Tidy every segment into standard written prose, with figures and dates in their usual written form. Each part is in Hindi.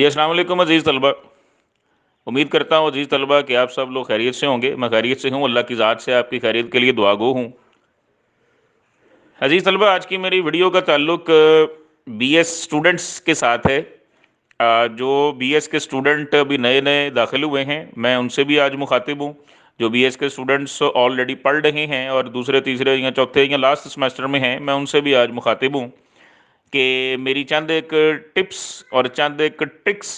जी, अस्सलाम वालेकुम अज़ीज़ तलबा। उम्मीद करता हूँ अज़ीज़ तलबा कि आप सब लोग खैरियत से होंगे। मैं खैरियत से हूँ, अल्लाह की ज़ात से आपकी खैरियत के लिए दुआगो हूँ। अज़ीज़ तलबा, आज की मेरी वीडियो का ताल्लुक बीएस स्टूडेंट्स के साथ है। जो बीएस के स्टूडेंट अभी नए-नए दाखिल हुए हैं, मैं उनसे भी आज मुखातिब हूँ। जो बीएस के स्टूडेंट्स ऑलरेडी पढ़ रहे हैं और दूसरे, तीसरे या चौथे या लास्ट सेमेस्टर में हैं, मैं उनसे भी आज मुखातिब हूँ कि मेरी चंद एक टिप्स और चंद एक ट्रिक्स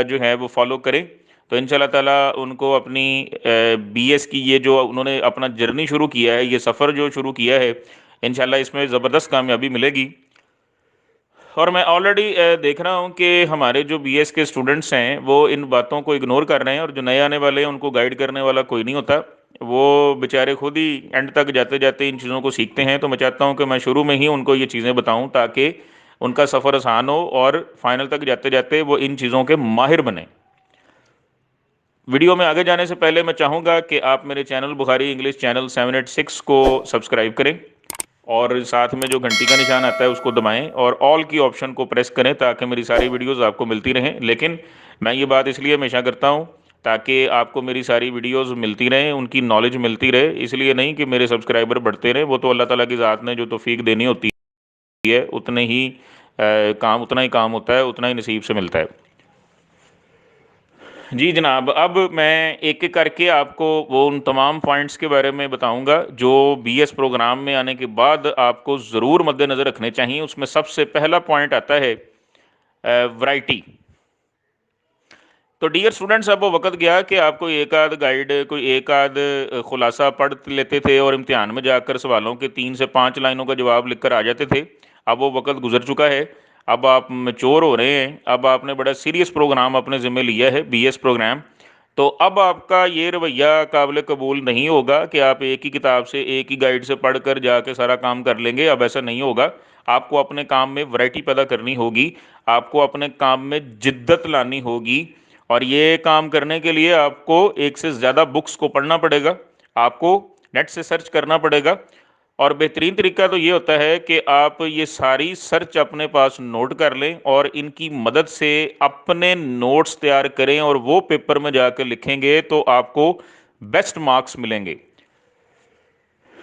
जो है वो फॉलो करें। तो इंशाल्लाह ताला उनको अपनी बीएस की ये जो उन्होंने अपना जर्नी शुरू किया है, ये सफ़र जो शुरू किया है, इंशाल्लाह इसमें ज़बरदस्त कामयाबी मिलेगी। और मैं ऑलरेडी देख रहा हूँ कि हमारे जो बीएस के स्टूडेंट्स हैं, वो इन बातों को इग्नोर कर रहे हैं और जो नए आने वाले हैं, उनको गाइड करने वाला कोई नहीं होता। वो बेचारे खुद ही एंड तक जाते-जाते इन चीज़ों को सीखते हैं। तो मैं चाहता हूँ कि मैं शुरू में ही उनको ये चीज़ें बताऊँ ताकि उनका सफ़र आसान हो और फाइनल तक जाते-जाते वो इन चीज़ों के माहिर बनें। वीडियो में आगे जाने से पहले मैं चाहूँगा कि आप मेरे चैनल बुखारी इंग्लिश चैनल 786 को सब्सक्राइब करें और साथ में जो घंटी का निशान आता है उसको दबाएं और ऑल की ऑप्शन को प्रेस करें ताकि मेरी सारी वीडियोस आपको मिलती रहें। लेकिन मैं ये बात इसलिए हमेशा करता हूँ ताकि आपको मेरी सारी वीडियोस मिलती रहें, उनकी नॉलेज मिलती रहे, इसलिए नहीं कि मेरे सब्सक्राइबर बढ़ते रहें। वो तो अल्लाह ताला की ज़ात ने जो तौफीक देनी होती है, उतने ही उतना ही काम होता है, उतना ही नसीब से मिलता है। जी जनाब, अब मैं एक-एक करके आपको वो उन तमाम पॉइंट्स के बारे में बताऊँगा जो बीएस प्रोग्राम में आने के बाद आपको ज़रूर मद्देनज़र रखने चाहिए। उसमें सबसे पहला पॉइंट आता है वैरायटी। तो डियर स्टूडेंट्स, अब वो वक़्त गया कि आपको एक आध गाइड, कोई एक आध खुलासा पढ़ लेते थे और इम्तिहान में जाकर सवालों के 3 से 5 लाइनों का जवाब लिख कर आ जाते थे। अब वो वक़्त गुज़र चुका है। अब आप मैच्योर हो रहे हैं, अब आपने बड़ा सीरियस प्रोग्राम अपने ज़िम्मे लिया है, बीएस प्रोग्राम। तो अब आपका ये रवैया काबिल कबूल नहीं होगा कि आप एक ही किताब से, एक ही गाइड से पढ़ कर जाके सारा काम कर लेंगे। अब ऐसा नहीं होगा। आपको अपने काम में वैरायटी पैदा करनी होगी, आपको अपने काम में जिद्दत लानी होगी और ये काम करने के लिए आपको एक से ज़्यादा बुक्स को पढ़ना पड़ेगा, आपको नेट से सर्च करना पड़ेगा। और बेहतरीन तरीका तो ये होता है कि आप ये सारी सर्च अपने पास नोट कर लें और इनकी मदद से अपने नोट्स तैयार करें और वो पेपर में जाकर लिखेंगे तो आपको बेस्ट मार्क्स मिलेंगे।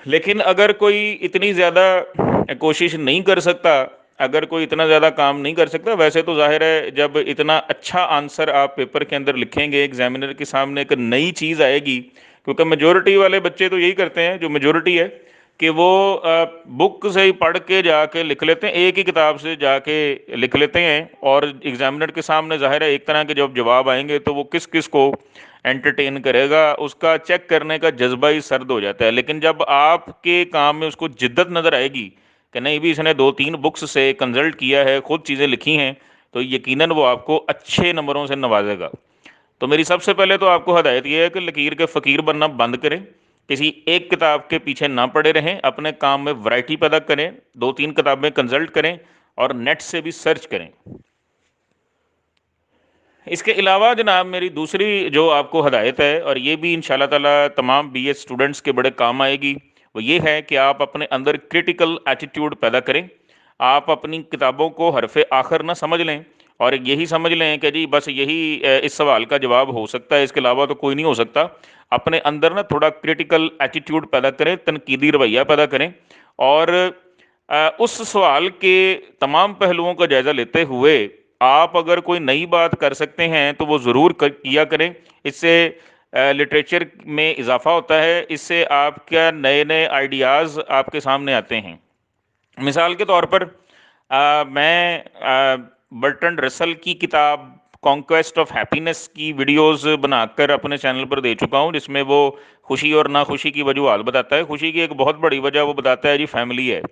लेकिन अगर कोई इतनी ज़्यादा कोशिश नहीं कर सकता, अगर कोई इतना ज़्यादा काम नहीं कर सकता, वैसे तो ज़ाहिर है जब इतना अच्छा आंसर आप पेपर के अंदर लिखेंगे, एग्जामिनर के सामने एक नई चीज़ आएगी, क्योंकि मेजॉरिटी वाले बच्चे तो यही करते हैं, जो मेजॉरिटी है कि वो बुक से ही पढ़ के जाके लिख लेते हैं, एक ही किताब से जाके लिख लेते हैं और एग्जामिनर के सामने ज़ाहिर है एक तरह के जब जवाब आएंगे तो वो किस किस को एंटरटेन करेगा, उसका चेक करने का जज्बा ही सर्द हो जाता है। लेकिन जब आपके काम में उसको जिद्दत नज़र आएगी कि नहीं भी इसने 2-3 बुक्स से कंसल्ट किया है, खुद चीज़ें लिखी हैं, तो यकीनन वो आपको अच्छे नंबरों से नवाजेगा। तो मेरी सबसे पहले तो आपको हदायत ये है कि लकीर के फ़कीर बनना बंद करें, किसी एक किताब के पीछे ना पड़े रहें, अपने काम में वैरायटी पैदा करें, 2-3 किताबें कंसल्ट करें और नेट से भी सर्च करें। इसके अलावा जनाब, मेरी दूसरी जो आपको हदायत है और ये भी इंशाल्लाह ताला तमाम बीएस स्टूडेंट्स के बड़े काम आएगी, वो ये है कि आप अपने अंदर क्रिटिकल एटीट्यूड पैदा करें। आप अपनी किताबों को हरफ़ आखिर ना समझ लें और यही समझ लें कि जी बस यही इस सवाल का जवाब हो सकता है, इसके अलावा तो कोई नहीं हो सकता। अपने अंदर ना थोड़ा क्रिटिकल एटीट्यूड पैदा करें, तनकीदी रवैया पैदा करें और उस सवाल के तमाम पहलुओं का जायज़ा लेते हुए आप अगर कोई नई बात कर सकते हैं तो वो ज़रूर किया करें। इससे लिटरेचर में इजाफ़ा होता है, इससे आपका नए-नए आइडियाज़ आपके सामने आते हैं। मिसाल के तौर पर मैं बर्ट्रैंड रसल की किताब कॉन्क्वेस्ट ऑफ हैप्पीनेस की वीडियोस बनाकर अपने चैनल पर दे चुका हूँ, जिसमें वो खुशी और नाखुशी की वजूहात बताता है। खुशी की एक बहुत बड़ी वजह वो बताता है जी फैमिली है।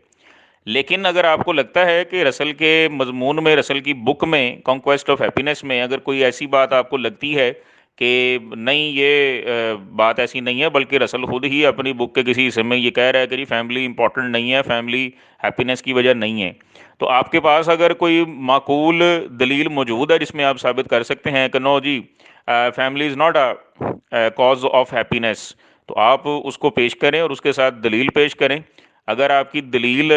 लेकिन अगर आपको लगता है कि रसल के मज़मून में, रसल की बुक में, कॉन्क्वेस्ट ऑफ हैप्पीनेस में अगर कोई ऐसी बात आपको लगती है कि नहीं ये बात ऐसी नहीं है, बल्कि रसल खुद ही अपनी बुक के किसी हिस्से में ये कह रहा है कि जी फैमिली इंपॉर्टेंट नहीं है, फैमिली हैप्पीनेस की वजह नहीं है, तो आपके पास अगर कोई माकूल दलील मौजूद है जिसमें आप साबित कर सकते हैं कि no ji family is not a cause of happiness, तो आप उसको पेश करें और उसके साथ दलील पेश करें। अगर आपकी दलील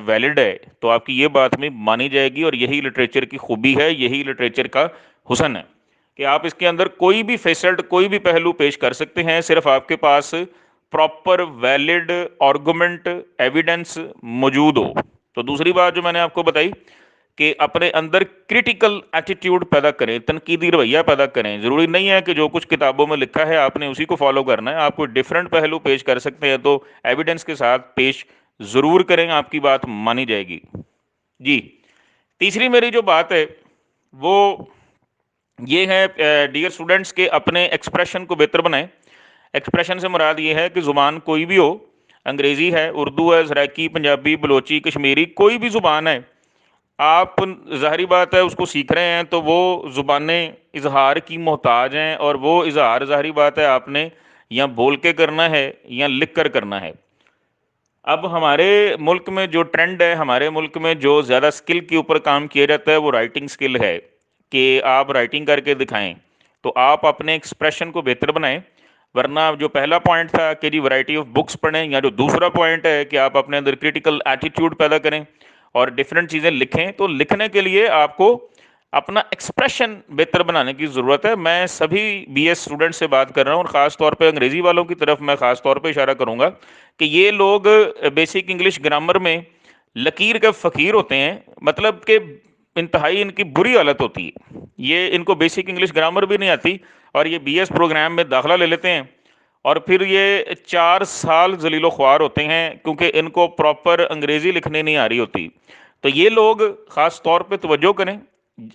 वैलिड है तो आपकी ये बात में मानी जाएगी, और यही लिटरेचर की खूबी है, यही लिटरेचर का हुस्न है कि आप इसके अंदर कोई भी फेसेट, कोई भी पहलू पेश कर सकते हैं, सिर्फ आपके पास प्रॉपर वैलिड आर्गुमेंट, एविडेंस मौजूद हो। तो दूसरी बात जो मैंने आपको बताई कि अपने अंदर क्रिटिकल एटीट्यूड पैदा करें, तनकीदी रवैया पैदा करें। ज़रूरी नहीं है कि जो कुछ किताबों में लिखा है आपने उसी को फॉलो करना है, आप कोई डिफरेंट पहलू पेश कर सकते हैं तो एविडेंस के साथ पेश ज़रूर करें, आपकी बात मानी जाएगी। जी, तीसरी मेरी जो बात है वो ये है, डियर स्टूडेंट्स, के अपने एक्सप्रेशन को बेहतर बनाएं। एक्सप्रेशन से मुराद ये है कि ज़ुबान कोई भी हो, अंग्रेज़ी है, उर्दू है, सराइकी, पंजाबी, बलोची, कश्मीरी, कोई भी ज़ुबान है, आप ज़ाहिरी बात है उसको सीख रहे हैं तो वो ज़ुबानें इजहार की मोहताज हैं, और वो इजहार ज़ाहिरी बात है आपने या बोल के करना है या लिख कर करना है। अब हमारे मुल्क में जो ट्रेंड है, हमारे मुल्क में जो ज़्यादा स्किल के ऊपर काम किया जाता है वो राइटिंग स्किल है, कि आप राइटिंग करके दिखाएं, तो आप अपने एक्सप्रेशन को बेहतर बनाएं। वरना जो पहला पॉइंट था कि जी वैरायटी ऑफ बुक्स पढ़ें, या जो दूसरा पॉइंट है कि आप अपने अंदर क्रिटिकल एटीट्यूड पैदा करें और डिफरेंट चीज़ें लिखें, तो लिखने के लिए आपको अपना एक्सप्रेशन बेहतर बनाने की ज़रूरत है। मैं सभी बीएस स्टूडेंट से बात कर रहा हूँ, और ख़ास तौर पे अंग्रेज़ी वालों की तरफ मैं ख़ास तौर पे इशारा करूँगा कि ये लोग बेसिक इंग्लिश ग्रामर में लकीर के फ़कीर होते हैं, मतलब कि इंतहाई इनकी बुरी हालत होती है। ये इनको बेसिक इंग्लिश ग्रामर भी नहीं आती, और ये बीएस प्रोग्राम में दाखिला ले लेते हैं, और फिर ये 4 साल जलीलो ख्वार होते हैं क्योंकि इनको प्रॉपर अंग्रेज़ी लिखने नहीं आ रही होती। तो ये लोग ख़ास तौर पे तवज्जो करें,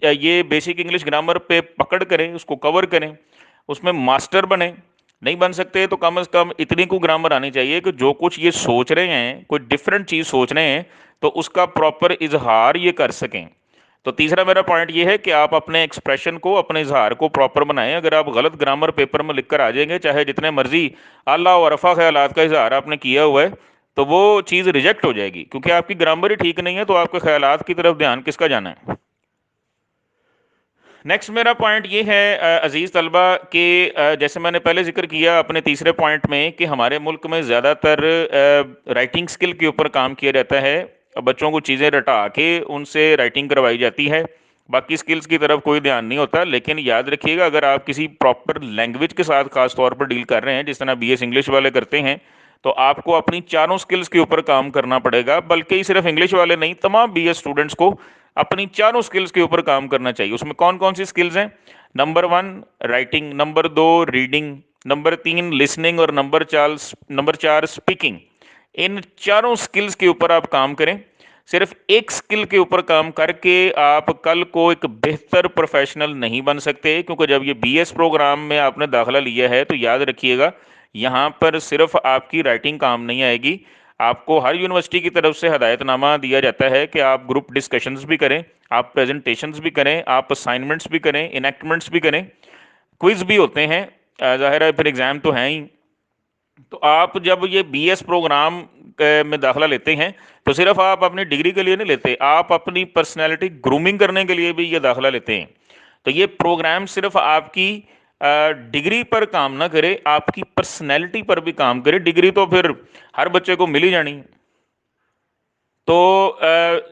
ये बेसिक इंग्लिश ग्रामर पे पकड़ करें, उसको कवर करें, उसमें मास्टर बने। नहीं बन सकते तो कम से कम इतनी को ग्रामर आनी चाहिए कि जो कुछ ये सोच रहे हैं, कोई डिफरेंट चीज़ सोच रहे हैं, तो उसका प्रॉपर इजहार ये कर सकें। तो तीसरा मेरा पॉइंट ये है कि आप अपने एक्सप्रेशन को, अपने इजहार को प्रॉपर बनाएं। अगर आप गलत ग्रामर पेपर में लिख कर आ जाएंगे, चाहे जितने मर्जी अल्लाह और रफ़ा ख्यालात का इजहार आपने किया हुआ है, तो वो चीज़ रिजेक्ट हो जाएगी, क्योंकि आपकी ग्रामर ही ठीक नहीं है, तो आपके ख्यालात की तरफ ध्यान किसका जाना है। नेक्स्ट मेरा पॉइंट ये है अजीज़ तलबा कि जैसे मैंने पहले जिक्र किया अपने तीसरे पॉइंट में कि हमारे मुल्क में ज़्यादातर राइटिंग स्किल के ऊपर काम किया जाता है। बच्चों को चीज़ें रटा के उनसे राइटिंग करवाई जाती है, बाकी स्किल्स की तरफ कोई ध्यान नहीं होता। लेकिन याद रखिएगा, अगर आप किसी प्रॉपर लैंग्वेज के साथ खास तौर पर डील कर रहे हैं, जिस तरह बीएस इंग्लिश वाले करते हैं, तो आपको अपनी चारों स्किल्स के ऊपर काम करना पड़ेगा। बल्कि सिर्फ इंग्लिश वाले नहीं, तमाम बीएस स्टूडेंट्स को अपनी चारों स्किल्स के ऊपर काम करना चाहिए। उसमें कौन कौन सी स्किल्स हैं? Number 1 writing, number 2 reading, number 3 listening, और नंबर 4 स्पीकिंग। इन चारों स्किल्स के ऊपर आप काम करें। सिर्फ एक स्किल के ऊपर काम करके आप कल को एक बेहतर प्रोफेशनल नहीं बन सकते, क्योंकि जब ये बीएस प्रोग्राम में आपने दाखिला लिया है तो याद रखिएगा, यहाँ पर सिर्फ आपकी राइटिंग काम नहीं आएगी। आपको हर यूनिवर्सिटी की तरफ से हदायतनामा दिया जाता है कि आप ग्रुप डिस्कशंस भी करें, आप प्रेजेंटेशंस भी करें, आप असाइनमेंट्स भी करें, इनैक्टमेंट्स भी करें, क्विज भी होते हैं, ज़ाहिर है फिर एग्ज़ाम तो हैं ही। तो आप जब ये बीएस प्रोग्राम में दाखिला लेते हैं, तो सिर्फ आप अपनी डिग्री के लिए नहीं लेते, आप अपनी पर्सनैलिटी ग्रूमिंग करने के लिए भी ये दाखिला लेते हैं। तो ये प्रोग्राम सिर्फ आपकी डिग्री पर काम ना करे, आपकी पर्सनैलिटी पर भी काम करे। डिग्री तो फिर हर बच्चे को मिल ही जानी है। तो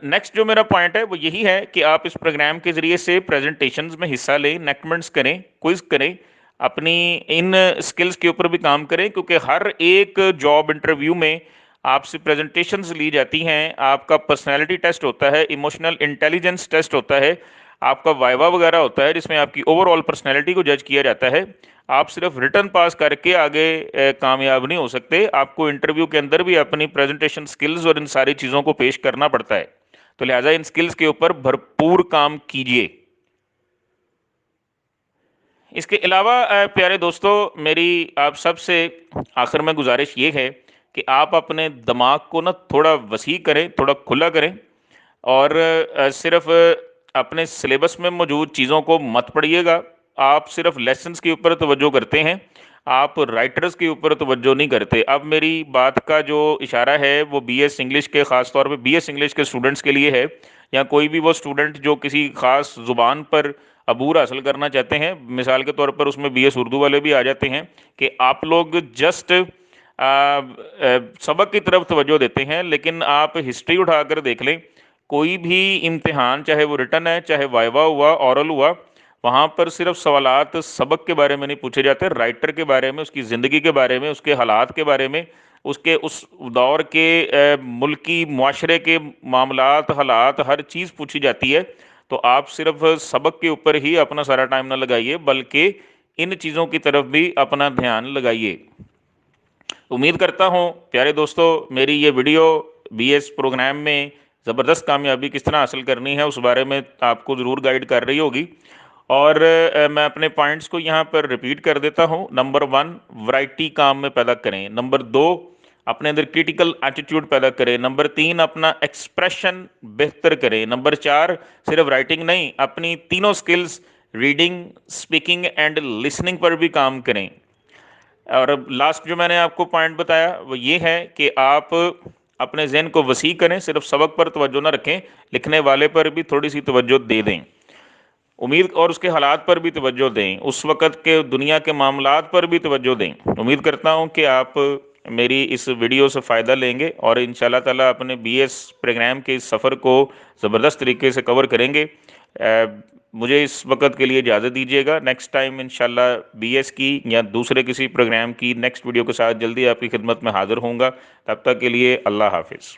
नेक्स्ट जो मेरा पॉइंट है वो यही है कि आप इस प्रोग्राम के ज़रिए से प्रेजेंटेशंस में हिस्सा लें, नेकमेंट्स करें, क्विज करें, अपनी इन स्किल्स के ऊपर भी काम करें, क्योंकि हर एक जॉब इंटरव्यू में आपसे प्रेजेंटेशंस ली जाती हैं, आपका पर्सनालिटी टेस्ट होता है, इमोशनल इंटेलिजेंस टेस्ट होता है, आपका वाइवा वगैरह होता है, जिसमें आपकी ओवरऑल पर्सनैलिटी को जज किया जाता है। आप सिर्फ रिटर्न पास करके आगे कामयाब नहीं हो सकते, आपको इंटरव्यू के अंदर भी अपनी प्रेजेंटेशन स्किल्स और इन सारी चीज़ों को पेश करना पड़ता है। तो लिहाजा इन स्किल्स के ऊपर भरपूर काम कीजिए। इसके अलावा प्यारे दोस्तों, मेरी आप सबसे आखिर में गुजारिश ये है कि आप अपने दिमाग को ना थोड़ा वसी करें, थोड़ा खुला करें, और सिर्फ अपने सिलेबस में मौजूद चीज़ों को मत पढ़िएगा। आप सिर्फ लेसन्स के ऊपर तवज्जो करते हैं, आप राइटर्स के ऊपर तवज्जो नहीं करते। अब मेरी बात का जो इशारा है वो बीएस इंग्लिश के, ख़ास तौर पे बीएस इंग्लिश के स्टूडेंट्स के लिए है, या कोई भी वो स्टूडेंट जो किसी ख़ास ज़ुबान पर अबूर हासिल करना चाहते हैं। मिसाल के तौर पर उसमें बीएस उर्दू वाले भी आ जाते हैं, कि आप लोग जस्ट सबक की तरफ तवज्जो देते हैं, लेकिन आप हिस्ट्री उठाकर देख लें, कोई भी इम्तिहान, चाहे वो रिटन है, चाहे वाइवा हुआ, ऑरल हुआ, वहाँ पर सिर्फ सवालात सबक के बारे में नहीं पूछे जाते, राइटर के बारे में, उसकी ज़िंदगी के बारे में, उसके हालात के बारे में, उसके उस दौर के मुल्की मुआशरे के मामलात, हालात, हर चीज़ पूछी जाती है। तो आप सिर्फ सबक के ऊपर ही अपना सारा टाइम ना लगाइए, बल्कि इन चीज़ों की तरफ भी अपना ध्यान लगाइए। उम्मीद करता हूँ प्यारे दोस्तों, मेरी ये वीडियो बीएस प्रोग्राम में ज़बरदस्त कामयाबी किस तरह हासिल करनी है उस बारे में आपको ज़रूर गाइड कर रही होगी। और मैं अपने पॉइंट्स को यहाँ पर रिपीट कर देता हूँ। नंबर 1, वैरायटी काम में पैदा करें। नंबर 2, अपने अंदर क्रिटिकल एटीट्यूड पैदा करें। नंबर 3, अपना एक्सप्रेशन बेहतर करें। नंबर 4, सिर्फ राइटिंग नहीं, अपनी तीनों skills reading, speaking and listening पर भी काम करें। और लास्ट जो मैंने आपको पॉइंट बताया वो ये है कि आप अपने जहन को वसी करें, सिर्फ सबक पर तवज्जो ना रखें, लिखने वाले पर भी थोड़ी सी तवज्जो दे दें, उम्मीद, और उसके हालात पर भी तवज्जो दें, उस वक़्त के दुनिया के मामलात पर भी तवज्जो दें। उम्मीद करता हूँ कि आप मेरी इस वीडियो से फ़ायदा लेंगे और इंशाल्लाह ताला अपने बीएस प्रोग्राम के इस सफ़र को ज़बरदस्त तरीके से कवर करेंगे। मुझे इस वक्त के लिए इजाज़त दीजिएगा। नेक्स्ट टाइम इंशाल्लाह बीएस की या दूसरे किसी प्रोग्राम की नेक्स्ट वीडियो के साथ जल्दी आपकी खिदमत में हाज़िर होऊंगा। तब तक के लिए अल्लाह हाफ़िज़।